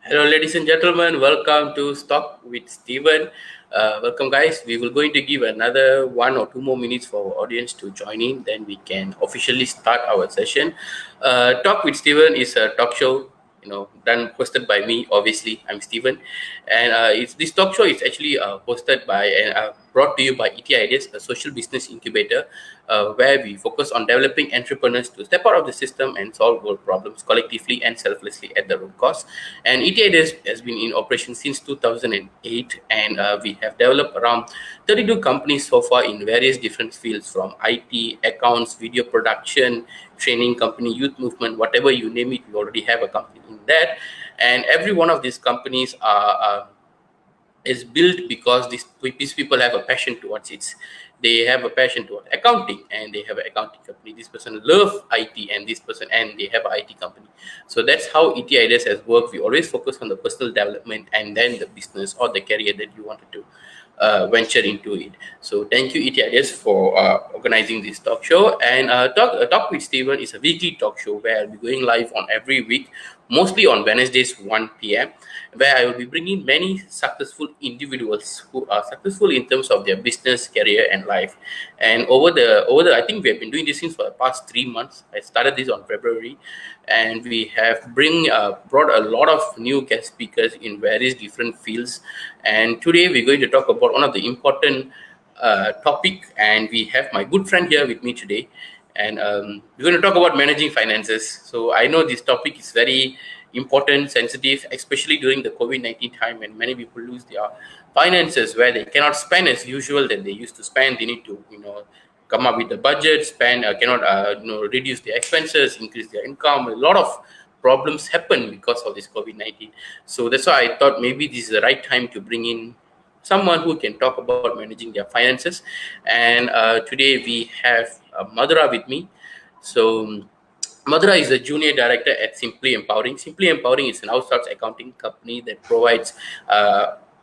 Hello, ladies and gentlemen. Welcome to Stock with Steven. Welcome, guys. We will going to give another 1 or 2 more minutes for our audience to join in. Then we can officially start our session. Talk with Steven is a talk show, done hosted by me. Obviously, I'm Steven, and this talk show is actually hosted by and brought to you by ET Ideas, a social business incubator, where we focus on developing entrepreneurs to step out of the system and solve world problems collectively and selflessly at their own cost. And ETA has been in operation since 2008, and we have developed around 32 companies so far in various different fields from IT, accounts, video production, training company, youth movement, whatever you name it, we already have a company in that. And every one of these companies is built because these people have a passion towards it. They have a passion towards accounting, and they have an accounting company. This person love IT, and this person and they have an IT company. So that's how ET Ideas has worked. We always focus on the personal development and then the business or the career that you wanted to venture into it. So thank you, ET Ideas, for organizing this talk show. And talk with Steven is a weekly talk show where I'll be going live on every week, mostly on Wednesdays 1 p.m., where I will be bringing many successful individuals who are successful in terms of their business, career, and life. And over the I think we have been doing this since for the past 3 months. I started this on February, and we have brought a lot of new guest speakers in various different fields. And today we're going to talk about one of the important topic, and we have my good friend here with me today, and we're going to talk about managing finances. So I know this topic is very important, sensitive, especially during the COVID-19 time when many people lose their finances, where they cannot spend as usual that they used to spend. They need to, come up with the budget, spend, cannot, reduce their expenses, increase their income. A lot of problems happen because of this COVID-19. So that's why I thought maybe this is the right time to bring in someone who can talk about managing their finances. And today we have Mathura with me. So Mathura is a junior director at Simply Empowering. Simply Empowering is an outsourced accounting company that provides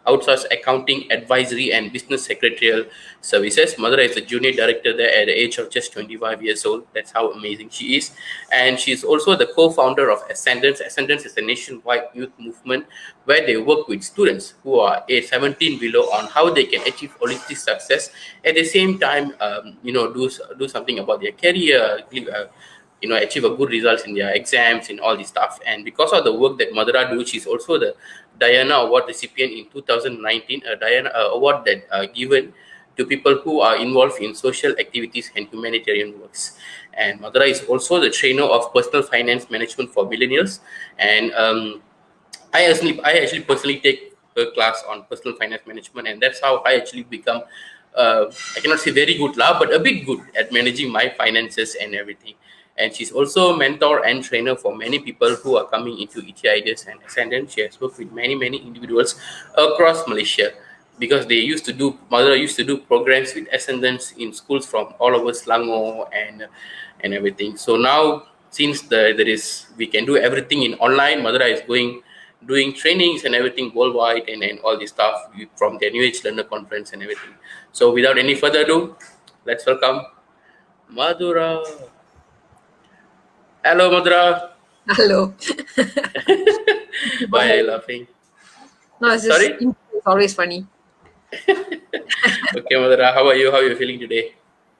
outsourced accounting, advisory, and business secretarial services. Mathura is a junior director there at the age of just 25 years old. That's how amazing she is. And she's also the co-founder of Ascendance. Ascendance is a nationwide youth movement where they work with students who are age 17 below on how they can achieve holistic success. At the same time, do something about their career, achieve a good results in their exams and all this stuff. And because of the work that Mathura do, she's also the Diana Award recipient in 2019, a Diana award that given to people who are involved in social activities and humanitarian works. And Mathura is also the trainer of personal finance management for millennials. And I actually personally take a class on personal finance management, and that's how I actually become. I cannot say very good lah, but a bit good at managing my finances and everything. And she's also mentor and trainer for many people who are coming into ET Ideas and Ascendant. She has worked with many individuals across Malaysia because they used to do mother used to do programs with Ascendants in schools from all over Selangor and everything. So now since there is we can do everything in online, Mathura is doing trainings and everything worldwide and all this stuff from the New Age Learner Conference and everything. So without any further ado, let's welcome Mathura. Hello, Mathura. Hello. Why are you laughing? No, it's just Sorry? it's always funny. Okay, Mathura, how are you? How are you feeling today?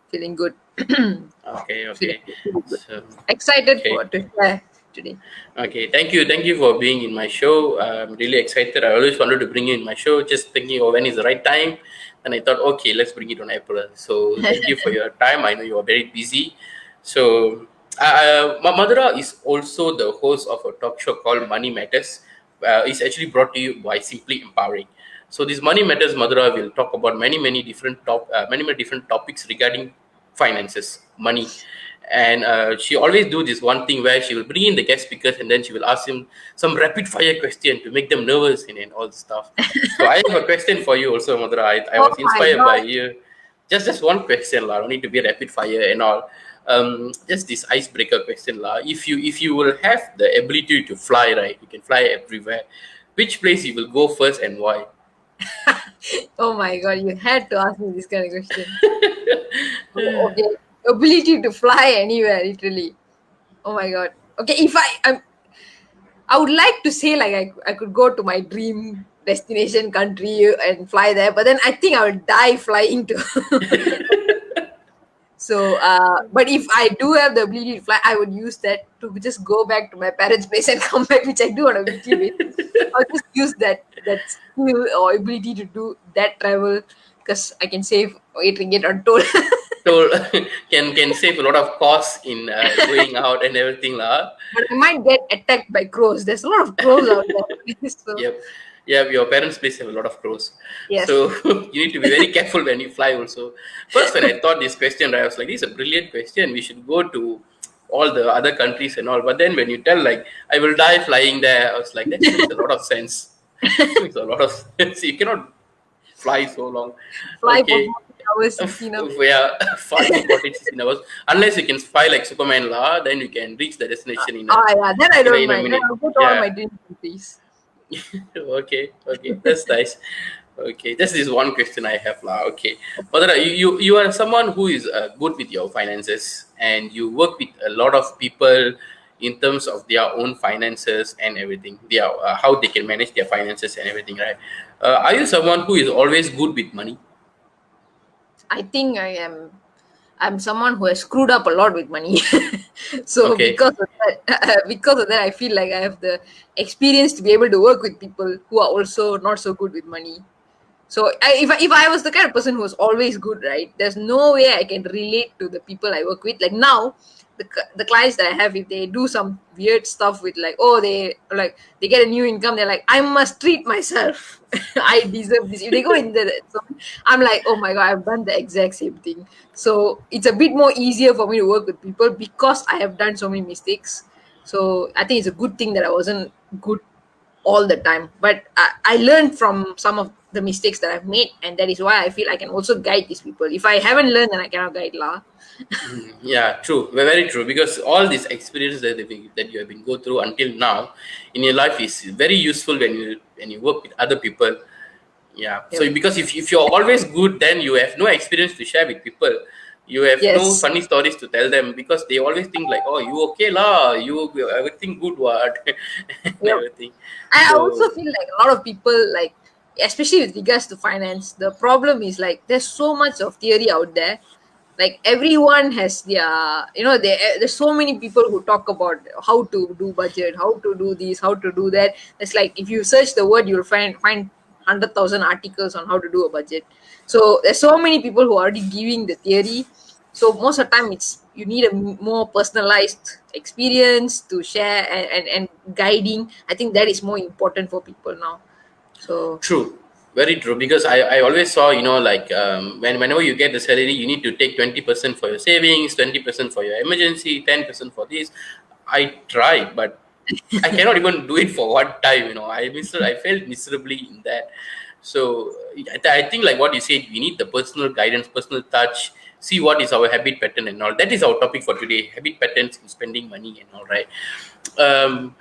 Feeling good. Okay. Feeling good. So, Excited okay. for to share today. Okay, thank you for being in my show. I'm really excited. I always wanted to bring you in my show, just thinking of when is the right time. And I thought, okay, let's bring it on April. So thank you for your time. I know you are very busy. So Mathura is also the host of a talk show called Money Matters. It's actually brought to you by Simply Empowering. So this Money Matters, Mathura will talk about many different topics regarding finances, money. And she always do this one thing where she will bring in the guest speakers, and then she will ask him some rapid fire question to make them nervous and all the stuff. So I have a question for you also, Mathura. I Oh was my inspired by god. you. Just one question lah. Don't need to be rapid fire and all. Just this icebreaker question lah. If you will have the ability to fly, right, you can fly everywhere. Which place you will go first and why? Oh my god, you had to ask me this kind of question. Oh, okay. Ability to fly anywhere, literally. Oh my god. Okay, if I would like to say like I could go to my dream destination country and fly there, but then I think I will die flying to. So, but if I do have the ability to fly, I would use that to just go back to my parents' place and come back, which I do on a weekly basis. I'll just use that skill or ability to do that travel because I can save 8 ringgit on toll. So can save a lot of costs in going out and everything lah. But I might get attacked by crows. There's a lot of crows out there. So, Yep. Yeah, your parents' place have a lot of crows. yes. So you need to be very careful when you fly also. First, when I thought this question, right, I was like, this is a brilliant question. We should go to all the other countries and all. But then when you tell like I will die flying there, I was like, that makes a lot of sense. It makes a lot of sense. You cannot fly so long. Fly for Okay. 14 hours, 16 hours. Yeah, fly for 14, 16 hours. Unless you can fly like Superman lah, then you can reach the destination Oh, yeah, then I don't in a mind. Then minute. I'll go to all Yeah. my dream countries. Okay, okay, that's nice. Okay, this is one question I have lah. Okay, Mathura, you are someone who is good with your finances, and you work with a lot of people in terms of their own finances and everything. Their how they can manage their finances and everything, right? Are you someone who is always good with money? I think I'm someone who has screwed up a lot with money. So Okay. because of that, I feel like I have the experience to be able to work with people who are also not so good with money. So if I was the kind of person who was always good, right? There's no way I can relate to the people I work with. Like now, the clients that I have, if they do some weird stuff with like, oh, they get a new income, they're like, I must treat myself. I deserve this. If they go in the, so I'm like, oh my god, I've done the exact same thing. So it's a bit more easier for me to work with people because I have done so many mistakes. So I think it's a good thing that I wasn't good all the time. But I learned from some of the mistakes that I've made, and that is why I feel I can also guide these people. If I haven't learned, then I cannot guide lah. Yeah, true. Very true. Because all these experiences that you have been go through until now in your life is very useful when you work with other people. Yeah. So Yep. because if you're always good, then you have no experience to share with people. You have no Yes. funny stories to tell them because they always think like, oh, you okay lah, you everything good what and Yep. everything. I So also feel like a lot of people, like, especially with regards to finance, the problem is like there's so much of theory out there. Like everyone has their, there's so many people who talk about how to do budget, how to do this, how to do that. It's like if you search the word, you'll find 100,000 articles on how to do a budget. So there's so many people who are already giving the theory. So most of the time, it's you need a more personalized experience to share and guiding. I think that is more important for people now. So true, very true. Because I always saw, like whenever you get the salary, you need to take 20% for your savings, 20% for your emergency, 10% for this. I try, but I cannot even do it for one time. I failed miserably in that. So I think like what you said, we need the personal guidance, personal touch. See what is our habit pattern and all. That is our topic for today: habit patterns in spending money and all. Right. Um,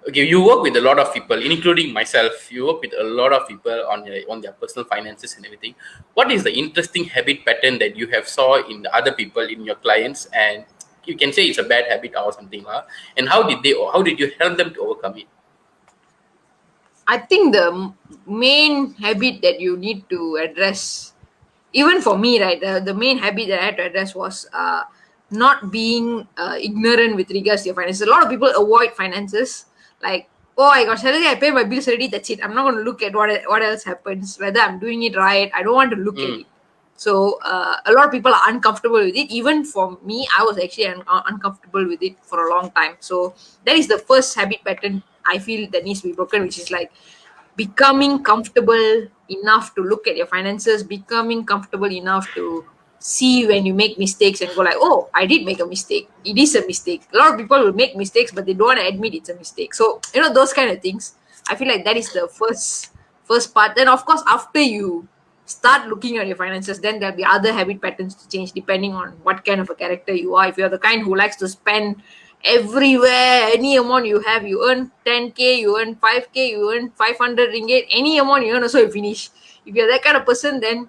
okay, you work with a lot of people, including myself. You work with a lot of people on their personal finances and everything. What is the interesting habit pattern that you have saw in the other people in your clients, and you can say it's a bad habit or something, huh? And how did you help them to overcome it? I think the main habit that you need to address, even for me, right, the main habit that I had to address was not being ignorant with regards to your finances. A lot of people avoid finances, like, oh, I got salary, I pay my bills already, that's it. I'm not going to look at what else happens, whether I'm doing it right. I don't want to look at Mm, it. So a lot of people are uncomfortable with it. Even for me, I was actually uncomfortable with it for a long time. So that is the first habit pattern I feel that needs to be broken, which is like becoming comfortable enough to look at your finances, becoming comfortable enough to see when you make mistakes and go like, oh, I did make a mistake. It is a mistake. A lot of people will make mistakes, but they don't want to admit it's a mistake. So, those kind of things. I feel like that is the first part. Then of course, after you start looking at your finances, then there'll be other habit patterns to change depending on what kind of a character you are. If you're the kind who likes to spend everywhere, any amount you have, you earn 10K, you earn 5K, you earn 500 ringgit, any amount you earn, also you finish. If you're that kind of person, then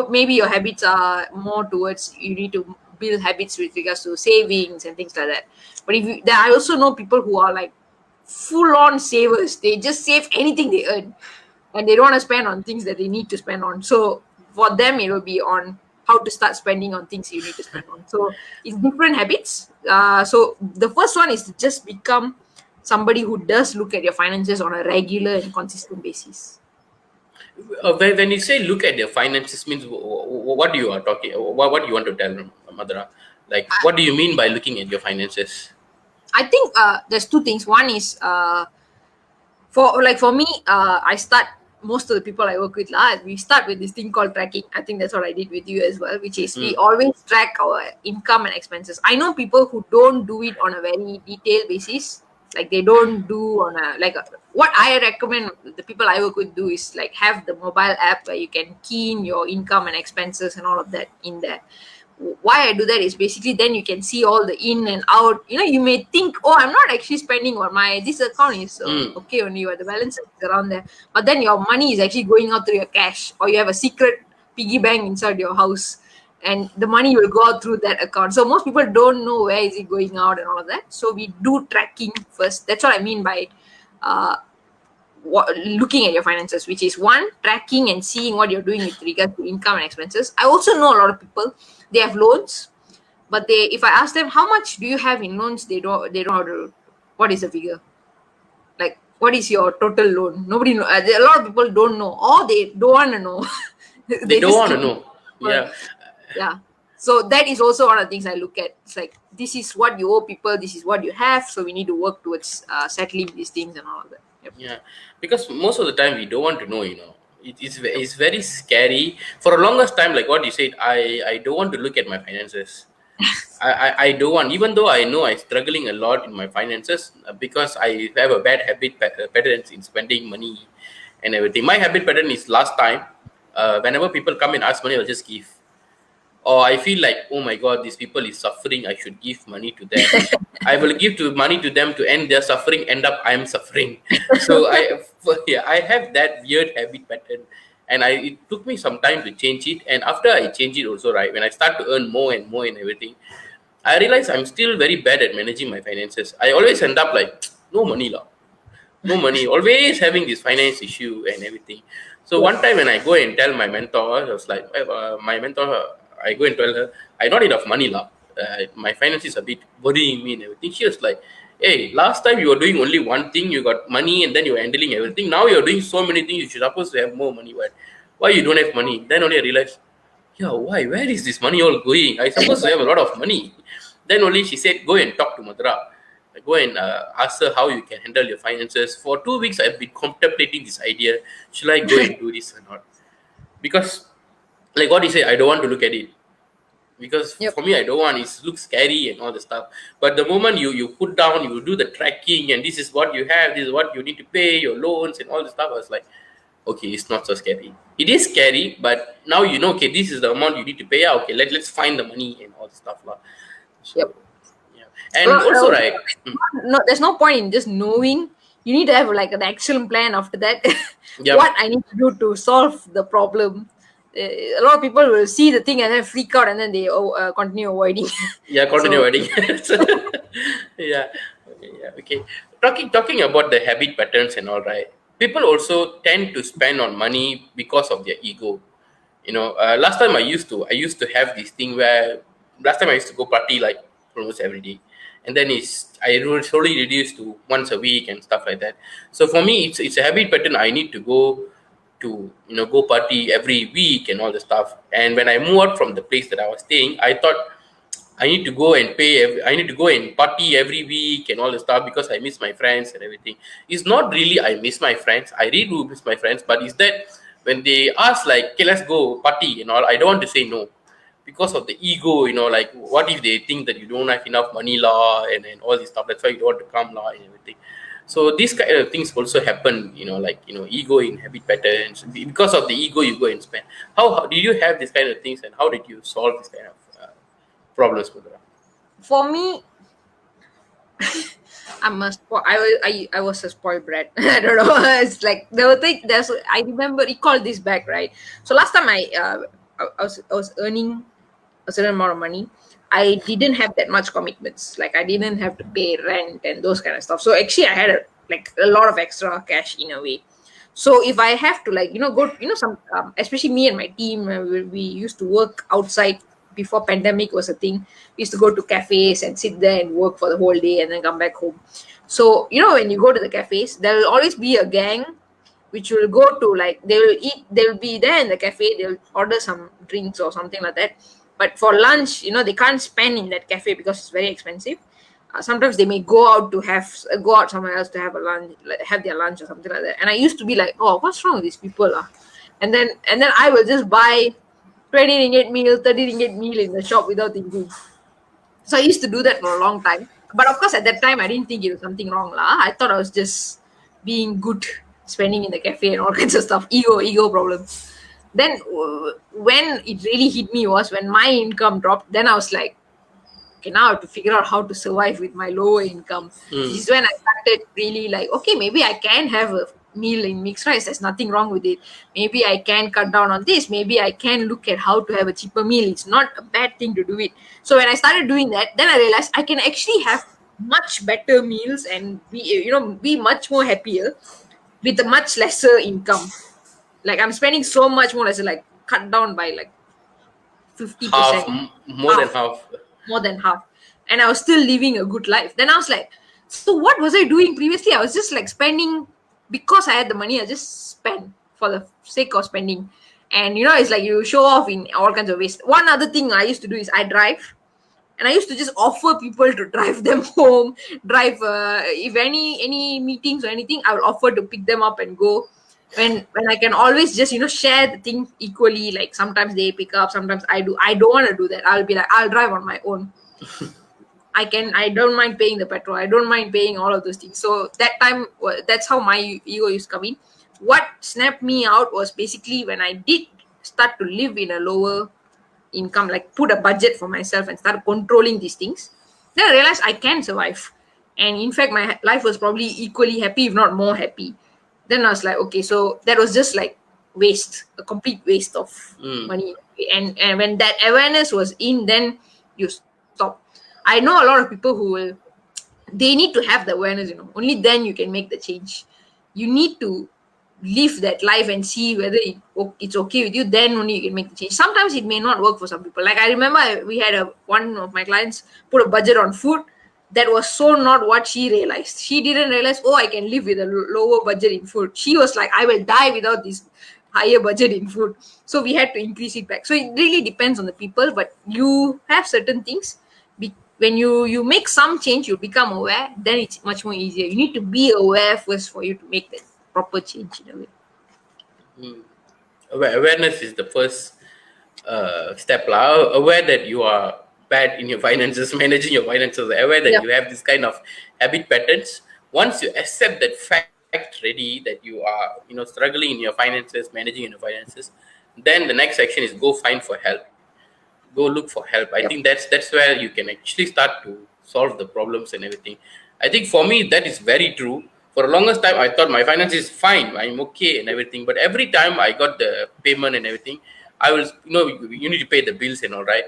maybe your habits are more towards you need to build habits with regards to savings and things like that. But if you, there, I also know people who are like full on savers. They just save anything they earn, and they don't want to spend on things that they need to spend on. So for them, it will be on how to start spending on things you need to spend on. So it's different habits. So the first one is to just become somebody who does look at your finances on a regular and consistent basis. When you say look at their finances, means what you are talking, what you want to tell them, Madhura? Like, what do you mean by looking at your finances? I think there's two things. One is for me, I start most of the people I work with lah. We start with this thing called tracking. I think that's what I did with you as well, which is we Mm, always track our income and expenses. I know people who don't do it on a very detailed basis. Like they don't do on a what I recommend the people I work with do is like have the mobile app where you can key in your income and expenses and all of that in there. Why I do that is basically then you can see all the in and out. You know, you may think, oh, I'm not actually spending, or my this account is mm. okay only, or the balance is around there. But then your money is actually going out through your cash, or you have a secret piggy bank inside your house, and the money will go out through that account. So most people don't know where is it going out and all of that. So we do tracking first. That's what I mean by uh, looking at your finances, which is one, tracking and seeing what you're doing with regards to income and expenses. I also know a lot of people, they have loans, but they, if I ask them how much do you have in loans, they don't know how to, what is the figure, like what is your total loan. Nobody know. A lot of people don't know, or they don't want to know. They They don't just want to keep it know. simple. Yeah, Yeah, so that is also one of the things I look at. It's like, this is what you owe people, this is what you have, so we need to work towards settling these things and all of that. Yep. yeah. Because most of the time we don't want to know. It's very scary. For the longest time, like what you said, I don't want to look at my finances. I don't want, even though I know I'm struggling a lot in my finances, because I have a bad habit patterns in spending money and everything. My habit pattern is last time, whenever people come and ask money, I'll just give. Or I feel like, oh my god, these people is suffering, I should give money to them. I will give to money to them to end their suffering, end up I'm suffering. So yeah, I have that weird habit pattern, and it took me some time to change it. And after I change it also, right, when I start to earn more and more and everything, I realize I'm still very bad at managing my finances. I always end up like no money lah, no money, always having this finance issue and everything. So Yep. one time when I go and tell my mentor, I was like, my mentor, I go and tell her, I not enough money lah. My finance is a bit worrying me and everything. She was like, hey, last time you were doing only one thing, you got money and then you were handling everything. Now you're doing so many things, you should supposed to have more money. Why you don't have money? Then only I realized, yeah, why? Where is this money all going? I supposed to have a lot of money. Then only she said, go and talk to Mathura. Go and ask her how you can handle your finances. For 2 weeks, I've been contemplating this idea. Should I go and do this or not? Because, like what you say, I don't want to look at it. Because Yep. for me, I don't want it looks scary and all the stuff. But the moment you put down, you do the tracking, and this is what you have, this is what you need to pay, your loans and all the stuff, I was like, okay, it's not so scary. It is scary, but now you know, okay, this is the amount you need to pay. Okay, let's find the money and all the stuff. Lah. Yep. So, yeah. And also, Also, right, no, there's no point in just knowing. You need to have like an action plan after that. yep, What I need to do to solve the problem. A lot of people will see the thing and then freak out, and then they continue avoiding. yeah, continue So writing. Yeah, okay, yeah, okay. Talking about the habit patterns and all, right, people also tend to spend on money because of their ego. Last time I used to have this thing where last time I used to go party like almost every day, and then slowly reduced to once a week and stuff like that. So for me, it's a habit pattern. I need to go party every week and all the stuff. And when I moved out from the place that I was staying, I thought I need to go and I need to go and party every week and all the stuff because I miss my friends and everything. It's not really I miss my friends. I really do miss my friends, but is that when they ask like, okay, let's go party and all, I don't want to say no because of the ego. Like what if they think that you don't have enough money law and all this stuff. That's why you don't want to come law and everything. So these kind of things also happen. Like ego in habit patterns. Because of the ego, you go and spend. How did you have these kind of things, and how did you solve this kind of problems, Mudra? for me, I was a spoiled brat. I don't know. It's like there were things. I remember recall this back, right? So last time I was earning a certain amount of money. I didn't have that much commitments. Like I didn't have to pay rent and those kind of stuff. So actually, I had a like a lot of extra cash in a way. So if I have to, like, go, some, especially me and my team, we used to work outside before pandemic was a thing. We used to go to cafes and sit there and work for the whole day and then come back home. So when you go to the cafes, there will always be a gang which will go to, like, they will be there in the cafe, they'll order some drinks or something like that. But for lunch, they can't spend in that cafe because it's very expensive. Sometimes they may go out somewhere else to have a lunch, like, have their lunch or something like that. And I used to be like, oh, what's wrong with these people, and then I will just buy 20 ringgit meal, 30 ringgit meal in the shop without thinking. So I used to do that for a long time. But of course, at that time, I didn't think it was something wrong, lah. I thought I was just being good, spending in the cafe and all kinds of stuff. Ego problems. Then when it really hit me was when my income dropped. Then I was like, okay, now I have to figure out how to survive with my lower income. Mm. This is when I started really like, okay, maybe I can have a meal in mixed rice. There's nothing wrong with it. Maybe I can cut down on this. Maybe I can look at how to have a cheaper meal. It's not a bad thing to do it. So when I started doing that, then I realized I can actually have much better meals and be much more happier with a much lesser income. Like, I'm spending so much more lesser, like cut down by like Half, 50%, more than half, half. more than half, and I was still living a good life. Then I was like, so what was I doing previously? I was just like spending because I had the money. I just spent for the sake of spending, and it's like you show off in all kinds of ways. One other thing I used to do is I drive, and I used to just offer people to drive them home, drive, if any meetings or anything, I will offer to pick them up and go. When I can always just share the thing equally. Like, sometimes they pick up, sometimes I do. I don't want to do that. I'll be like, I'll drive on my own. I don't mind paying the petrol. I don't mind paying all of those things. So that time, that's how my ego used to come in. What snapped me out was basically when I did start to live in a lower income, like put a budget for myself and start controlling these things. Then I realized I can survive. And in fact, my life was probably equally happy, if not more happy. Then I was like, okay, so that was just like waste, a complete waste of Mm. money. And when that awareness was in, then you stop. I know a lot of people who will, they need to have the awareness, only then you can make the change. You need to live that life and see whether it's okay with you. Then only you can make the change. Sometimes it may not work for some people. Like, I remember we had one of my clients put a budget on food that was so not what she realized. She didn't realize, oh, I can live with a lower budget in food. She was like, I will die without this higher budget in food. So we had to increase it back. So it really depends on the people, but you have certain things. When you make some change, you become aware, then it's much more easier. You need to be aware first for you to make that proper change in a way. Awareness is the first step. Aware that you are bad in your finances, managing your finances, aware that Yeah. you have this kind of habit patterns. Once you accept that fact ready, that you are struggling in your finances, managing in your finances, then the next action is go find for help, go look for help. I Yep. think that's where you can actually start to solve the problems and everything. I think for me that is very true. For the longest time I thought my finance is fine, I'm okay and everything, but every time I got the payment and everything, I will, you need to pay the bills and all, right?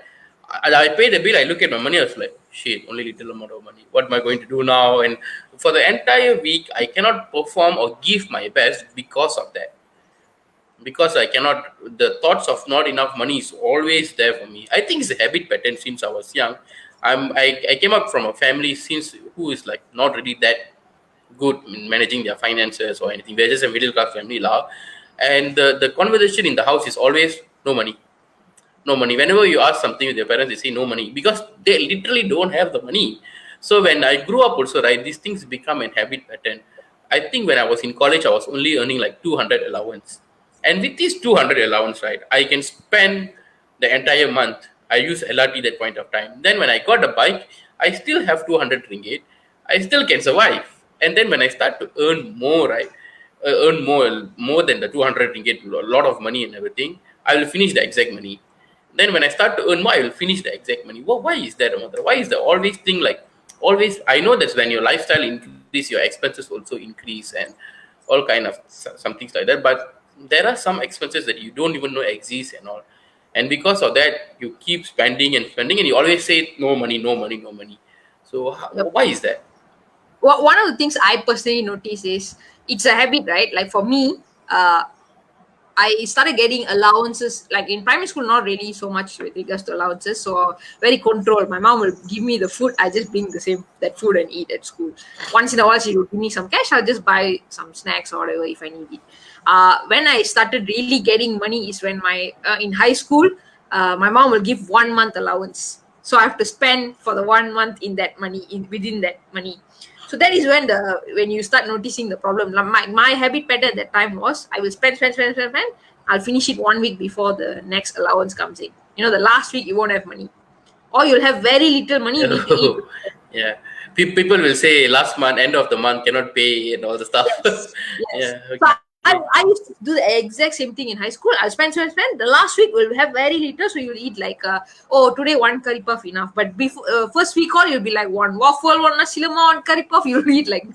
I pay the bill, I look at my money, I was like, shit, only little amount of money, what am I going to do now? And for the entire week I cannot perform or give my best because of that, because I cannot. The thoughts of not enough money is always there for me. I think it's a habit pattern since I was young. I came up from a family since who is like not really that good in managing their finances or anything. We're just a middle class family now, and the conversation in the house is always no money, no money. Whenever you ask something with your parents, they say no money because they literally don't have the money. So when I grew up also, right, these things become a habit pattern. I think when I was in college, I was only earning like 200 allowance. And with this 200 allowance, right, I can spend the entire month. I use LRT that point of time. Then when I got a bike, I still have 200 ringgit. I still can survive. And then when I start to earn more, right, earn more than the 200 ringgit, a lot of money and everything, I will finish the exact money. Then when I start to earn more, I will finish the exact money. Well, why is that, Mathura? Why is there always thing like always? I know that's when your lifestyle increase, your expenses also increase, and all kind of some things like that. But there are some expenses that you don't even know exist and all, and because of that, you keep spending and spending, and you always say no money, no money, no money. So Yep. why is that? one of the things I personally notice is it's a habit, right? Like for me, I started getting allowances like in primary school, not really so much with regards to allowances. So very controlled. My mom will give me the food. I just bring the same that food and eat at school. Once in a while, she will give me some cash. I'll just buy some snacks or whatever if I need it. When I started really getting money is when my in high school, my mom will give 1 month allowance. So I have to spend for the 1 month in that money in within that money. So that is when you start noticing the problem. Like my habit pattern at that time was I will spend. I'll finish it 1 week before the next allowance comes in. The last week you won't have money. Or you'll have very little money, you need to eat. Oh, yeah. People will say last month, end of the month, cannot pay and all the stuff. Yes, yes. Yeah. So Okay. I used to do the exact same thing in high school. I'll spend. The last week will have very little, so you'll eat like, oh, today one curry puff enough. But before first week all, you'll be like one waffle, one nasi lemak, one curry puff. You'll eat like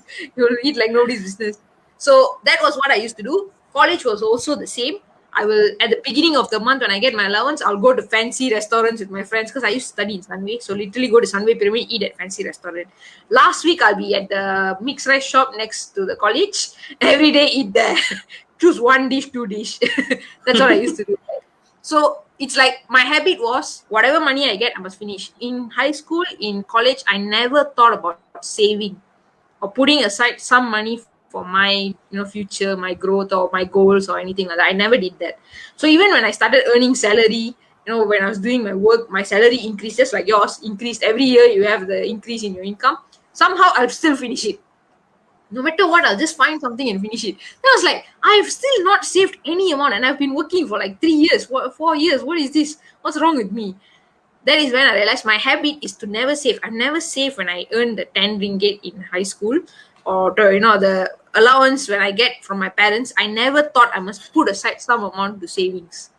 nobody's business. So that was what I used to do. College was also the same. I will at the beginning of the month when I get my allowance, I'll go to fancy restaurants with my friends because I used to study in Sunway. So literally go to Sunway Pyramid, eat at fancy restaurant. Last week I'll be at the mixed rice shop next to the college. Every day eat there. Choose one dish, two dish. That's what I used to do. So it's like my habit was whatever money I get, I must finish. In high school, in college, I never thought about saving or putting aside some money for my future, my growth or my goals or anything like that. I never did that. So even when I started earning salary, when I was doing my work, my salary increased just like yours increased every year. You have the increase in your income. Somehow I'll still finish it. No matter what, I'll just find something and finish it. Then I was like, I've still not saved any amount, and I've been working for like 3 years, 4 years. What is this? What's wrong with me? That is when I realized my habit is to never save. I never save when I earn the 10 ringgit in high school or the allowance when I get from my parents. I never thought I must put aside some amount to savings.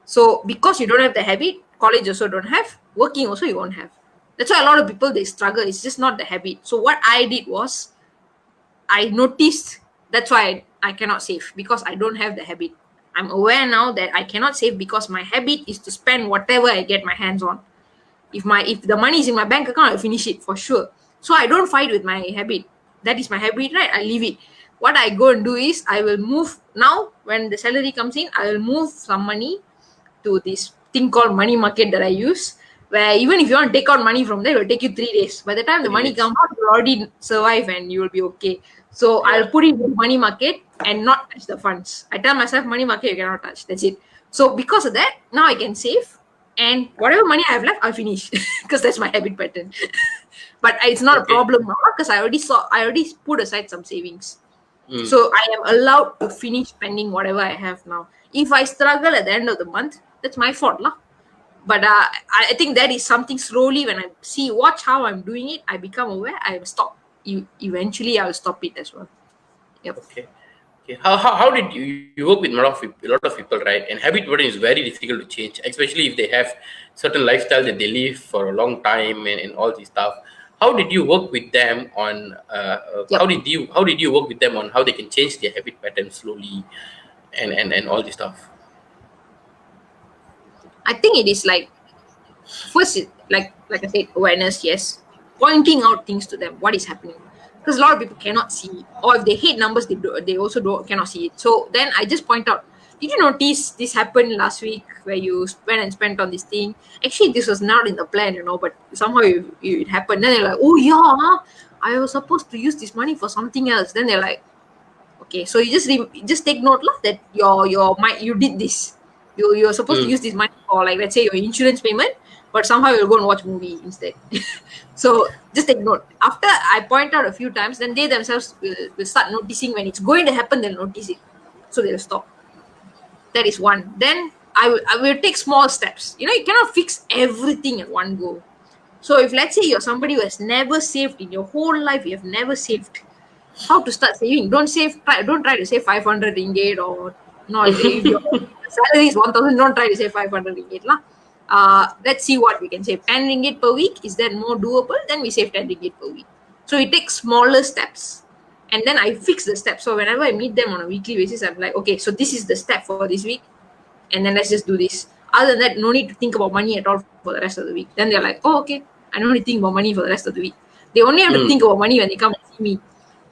So because you don't have the habit, college also don't have, working also you won't have. That's why a lot of people they struggle. It's just not the habit. So what I did was I noticed that's why I cannot save because I don't have the habit. I'm aware now that I cannot save because my habit is to spend whatever I get my hands on. If the money is in my bank account, I'll finish it for sure. So I don't fight with my habit. That is my habit, right? I leave it. What I go and do is I will move now when the salary comes in, I will move some money to this thing called money market that I use. Where even if you want to take out money from there, it will take you 3 days. By the time the Three money days. comes out, you'll already survive and you will be okay. So Yeah. I'll put it in money market and not touch the funds. I tell myself money market you cannot touch. That's it. So because of that, now I can save and whatever money I have left, I'll finish because that's my habit pattern. But it's not a Okay. problem now because I already put aside some savings. Mm. So I am allowed to finish spending whatever I have now. If I struggle at the end of the month, that's my fault, lah. But I think that is something slowly when I watch how I'm doing it, I become aware. I will stop. Eventually, I will stop it as well. Yep. Okay. Okay. How did you work with a lot of people, right? And habit pattern is very difficult to change, especially if they have certain lifestyle that they live for a long time and all this stuff. How did you work with them on? Yep. How did you work with them on how they can change their habit pattern slowly, and all this stuff? I think it is like first, like I said, awareness. Yes, pointing out things to them. What is happening? Because a lot of people cannot see it. Or if they hate numbers, they also cannot see it. So then I just point out. Did you notice this happened last week where you went and spent on this thing? Actually, this was not in the plan, but somehow it happened. Then they're like, oh yeah, I was supposed to use this money for something else. Then they're like, okay, so you just take note lah that your mind you did this. You're supposed to Mm. use this money for like let's say your insurance payment, but somehow you'll go and watch movie instead. So just take note. After I point out a few times, then they themselves will start noticing when it's going to happen. They'll notice it, so they'll stop. That is one. Then I will take small steps. You cannot fix everything at one go. So if let's say you're somebody who has never saved in your whole life, you have never saved, how to start saving. Don't try to save 500 ringgit or no. If your salary is 1,000, don't try to save 500 ringgit lah. Let's see what we can save. 10 ringgit per week, is that more doable? Then we save 10 ringgit per week. So we take smaller steps and then I fix the steps. So whenever I meet them on a weekly basis, I'm like, okay, so this is the step for this week, and then let's just do this. Other than that, no need to think about money at all for the rest of the week. Then they're like, oh, okay, I don't need to think about money for the rest of the week. They only have to Mm. think about money when they come see me.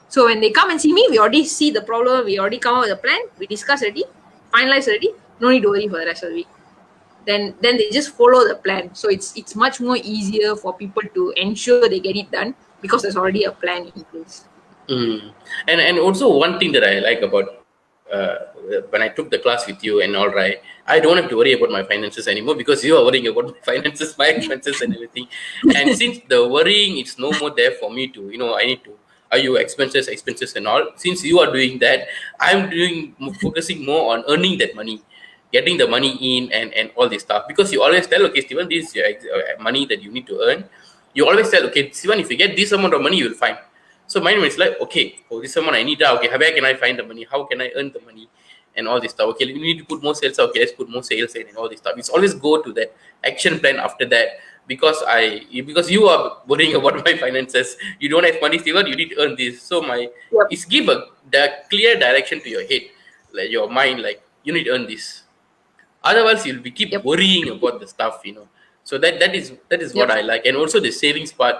So when they come and see me, we already see the problem, we already come up with a plan, we discuss already, finalize already, no need to worry for the rest of the week. Then they just follow the plan. So it's much more easier for people to ensure they get it done because there's already a plan in place. Mm. And also one thing that I like about when I took the class with you and all right, I don't have to worry about my finances anymore because you are worrying about my finances, my expenses, and everything. And since the worrying it's no more there for me to, I need to are you expenses and all. Since you are doing that, I'm focusing more on earning that money, getting the money in and all this stuff. Because you always tell, okay, Steven, this is your money that you need to earn. You always tell, okay, Steven, if you get this amount of money, you will find. So mine was like, okay, oh, this amount I need that. Okay, where can I find the money? How can I earn the money? And all this stuff. Okay, you need to put more sales. Okay, let's put more sales in and all this stuff. It's always go to that action plan after that because you are worrying about my finances. You don't have money, Steven. You need to earn this. So Yep. it's give the clear direction to your head, like your mind, like you need to earn this. Otherwise, you'll be keep Yep. worrying about the stuff. So that is what Yep. I like, and also the savings part.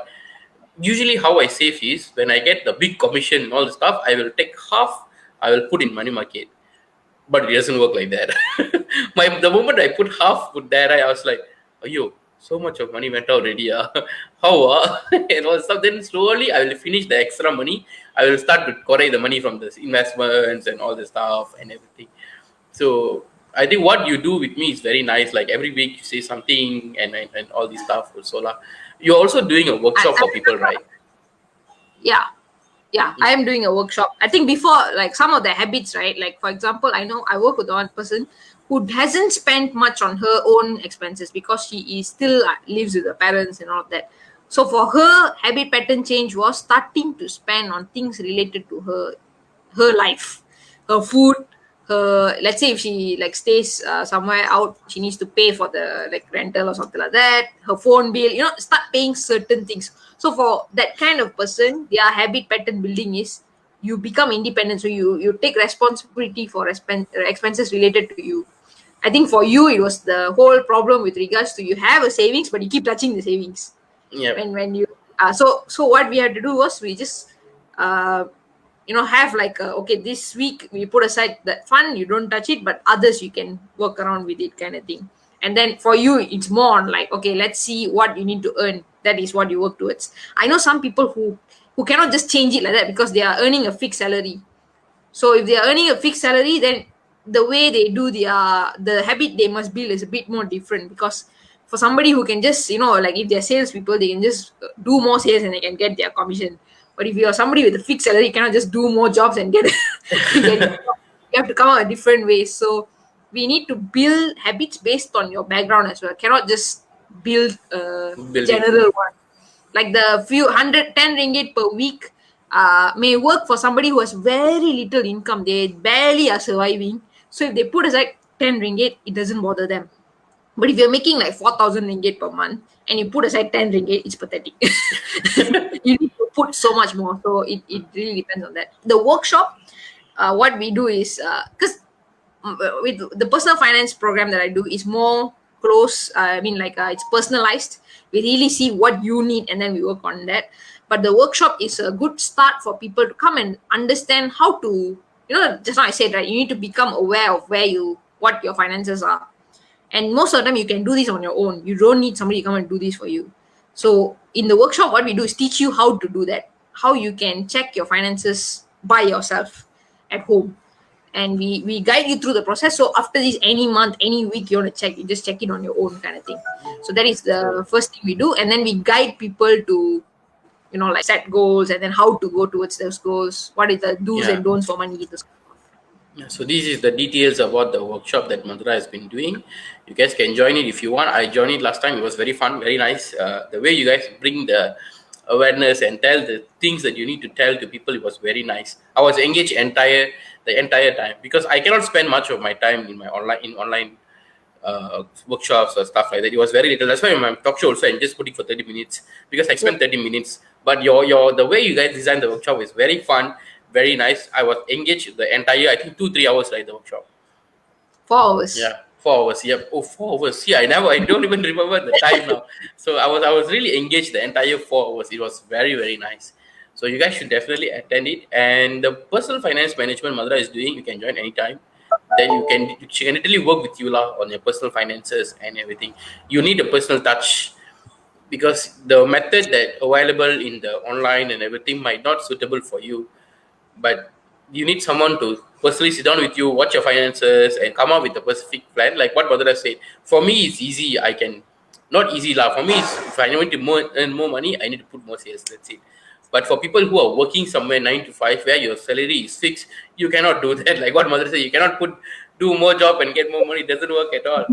Usually, how I save is when I get the big commission and all the stuff, I will take half. I will put in money market, but it doesn't work like that. The moment I put half put there, I was like, oh yo, so much of money went out already. How and all stuff. Then slowly I will finish the extra money. I will start to collect the money from the investments and all the stuff and everything. So I think what you do with me is very nice. Like every week you say something and all this stuff also lah. You're also doing a I, workshop I for people, right? yeah. Yeah, I am doing a workshop. I think before, like some of the habits, right? Like for example, I know I work with one person who hasn't spent much on her own expenses because she is still lives with her parents and all of that. So for her, habit pattern change was starting to spend on things related to her life, her food, her, let's say if she like stays somewhere out, she needs to pay for the like rental or something like that, her phone bill, start paying certain things. So for that kind of person, their habit pattern building is you become independent. So you take responsibility for expenses related to you. I think for you it was the whole problem with regards to you have a savings but you keep touching the savings Yep. when you so what we had to do was we just uh have like okay, this week we put aside that fund, you don't touch it, but others you can work around with it, kind of thing. And then for you it's more on like, okay, let's see what you need to earn, that is what you work towards. I know some people who cannot just change it like that because they are earning a fixed salary. So if they are earning a fixed salary, then the way they do the habit they must build is a bit more different. Because for somebody who can just, like if they're salespeople, they can just do more sales and they can get their commission. But if you're somebody with a fixed salary, you cannot just do more jobs and get get your job. You have to come up with different ways. So we need to build habits based on your background as well. Cannot just build a Building. general one. Like the few 110 ringgit per week may work for somebody who has very little income. They barely are surviving. So if they put aside 10 ringgit, it doesn't bother them. But if you're making like 4,000 ringgit per month and you put aside 10 ringgit, it's pathetic. You need to put so much more. So it really depends on that. The workshop, what we do is, because with the personal finance program that I do is more close. I mean, like it's personalized. We really see what you need and then we work on that. But the workshop is a good start for people to come and understand how to, just now I said, right, you need to become aware of what your finances are. And most of the time, you can do this on your own. You don't need somebody to come and do this for you. So in the workshop, what we do is teach you how to do that, how you can check your finances by yourself at home, and we guide you through the process. So after this, any month, any week you want to check, you just check it on your own, kind of thing. So that is the first thing we do, and then we guide people to, like set goals and then how to go towards those goals. What is the do's Yeah. and don'ts for money? Yeah, so this is the details about the workshop that Mathura has been doing. You guys can join it if you want. I joined it last time. It was very fun, very nice. The way you guys bring the awareness and tell the things that you need to tell to people, it was very nice. I was engaged the entire time because I cannot spend much of my time in my online workshops or stuff like that. It was very little. That's why in my talk show also I'm just putting for 30 minutes because I spent Yep. 30 minutes. But your the way you guys designed the workshop is very fun, very nice. I was engaged the entire, I think 2-3 hours like the workshop. 4 hours. Yeah, 4 hours. Yep. Oh, 4 hours. Yeah, I don't even remember the time now. So I was really engaged the entire 4 hours. It was very, very nice. So you guys should definitely attend it. And the personal finance management Madhura is doing, you can join anytime. Then she can literally work with you lah on your personal finances and everything. You need a personal touch because the method that available in the online and everything might not suitable for you, but you need someone to personally sit down with you, watch your finances, and come up with a specific plan. Like what Badra said, for me, it's easy. I can, not easy lah. For me, it's, if I want to earn more money, I need to put more sales. That's it. But for people who are working somewhere 9 to 5, where your salary is fixed, you cannot do that. Like what mother said, you cannot do more job and get more money. It doesn't work at all.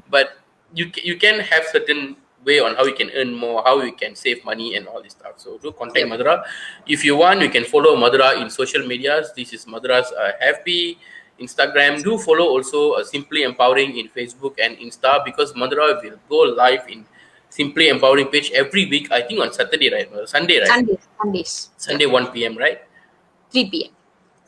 But you can have certain way on how you can earn more, how you can save money and all this stuff. So do contact Yep. Madhura. If you want, you can follow Madhura in social medias. This is Madhura's FB, Instagram. Do follow also Simply Empowering in Facebook and Insta, because Madhura will go live in Simply Empowering page every week. I think on Saturday, right? Sunday, right? Sundays. Yep. Sunday 1 p.m. right? 3 p.m.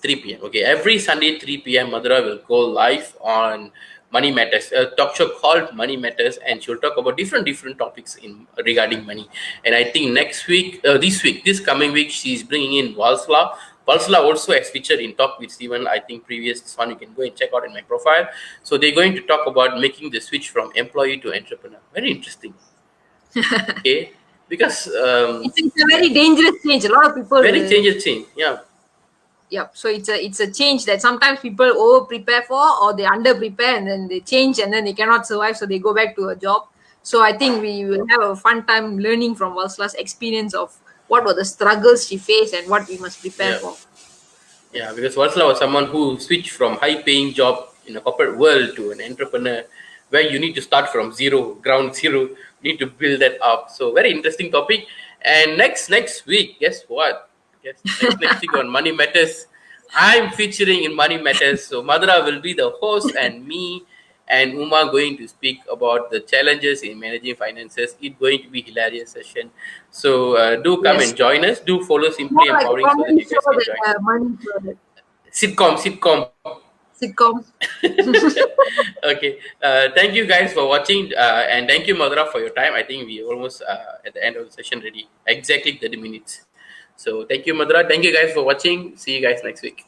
3 p.m. Okay, every Sunday 3 p.m. Madhura will go live on Money Matters, a talk show called Money Matters, and she'll talk about different topics in regarding money. And I think next week, this coming week, she's bringing in Valsla. Valsla also has featured in Talk with Steven. I think previous this one you can go and check out in my profile. So they're going to talk about making the switch from employee to entrepreneur. Very interesting. Okay, because It's a very dangerous change. A lot of people very will. change. Yeah. Yep. So it's a change that sometimes people over prepare for, or they under prepare, and then they change and then they cannot survive, so they go back to a job. So I think we will have a fun time learning from Valsla's experience of what were the struggles she faced and what we must prepare Yeah. for. Yeah, because Varsala was someone who switched from high-paying job in a corporate world to an entrepreneur, where you need to start from zero, ground zero. You need to build that up. So very interesting topic. And next week, guess what? Guess next week on Money Matters, I'm featuring in Money Matters. So Madhura will be the host, and me and Uma going to speak about the challenges in managing finances. It's going to be hilarious session. So do come Yes. and join us. Do follow More Simply like a Empowering so that comedy you guys show can than join. a money show. Sitcom. Sitcom. Okay. Thank you guys for watching, and thank you, Madhura, for your time. I think we almost at the end of the session ready. Exactly 30 minutes. So thank you, Madhura. Thank you guys for watching. See you guys next week.